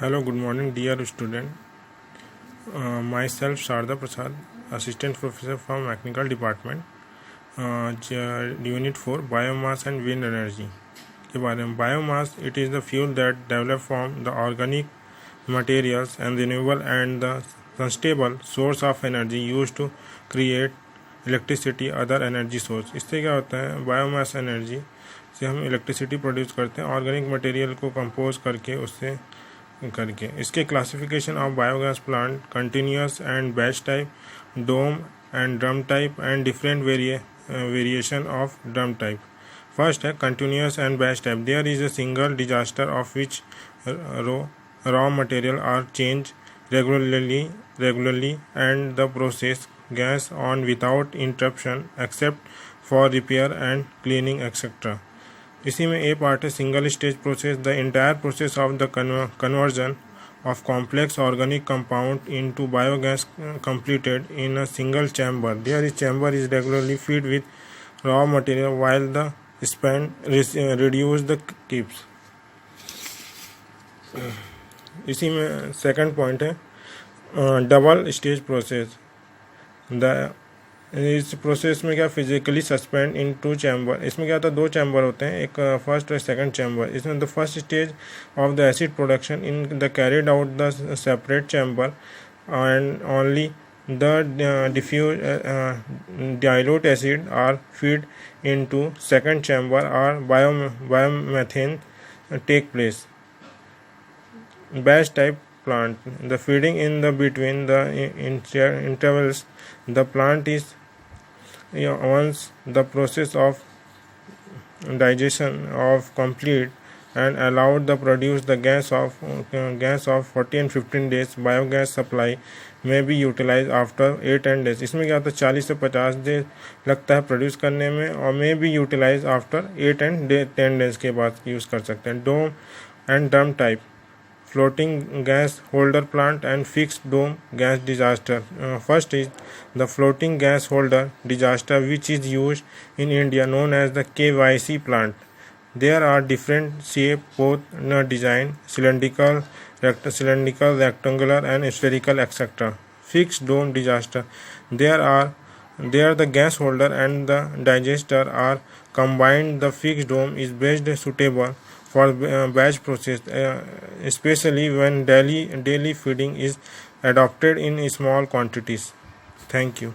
Hello, good morning, dear student. Myself, SHARDA PRASAD, Assistant Professor from Mechanical Department, Unit 4, Biomass and Wind Energy. के बारे में Biomass, it is the fuel that developed from the organic materials and renewable and the sustainable source of energy used to create electricity, other energy source. इससे क्या होता है, biomass energy से हम electricity produce करते हैं ऑर्गेनिक मटेरियल को compose करके उससे इसके classification of biogas plant continuous and batch type, dome and drum type and different variation of drum type. First है continuous and batch type. There is a single disaster of which raw material are changed regularly and the process gas on without interruption except for repair and cleaning etc. इसी में ए part है single stage process. The entire process of the conversion of complex organic compound into biogas completed in a single chamber. There chamber is regularly fed with raw material while the spend reduce the keeps. इसी में second point है double stage process. इस process में क्या physically suspend in two chamber. इसमें क्या होता है, दो चैम्बर होते हैं, एक फर्स्ट और सेकंड चैम्बर. इसमें the first stage of the acid production in the carried out the separate chamber and only the diffuse dilute acid are feed into second chamber or biomethane take place. Batch type plant. The feeding in the between the intervals. The plant is once the process of digestion of complete and allowed to produce the gas of 40 and 15 days. Biogas supply may be utilized after 8 and days. इसमें क्या होता है 40 से 50 दिन लगता है produce करने में और may be utilized after 8 and 10 days के बाद यूज़ कर सकते हैं. Dome and drum type. Floating gas holder plant and fixed dome gas disaster. First is the floating gas holder disaster, which is used in India, known as the KYC plant. There are different shape, both design, cylindrical, rectangular, and spherical, etc. Fixed dome disaster. There the gas holder and the digester are combined. The fixed dome is best suitable for batch process, especially when daily feeding is adopted in small quantities. Thank you.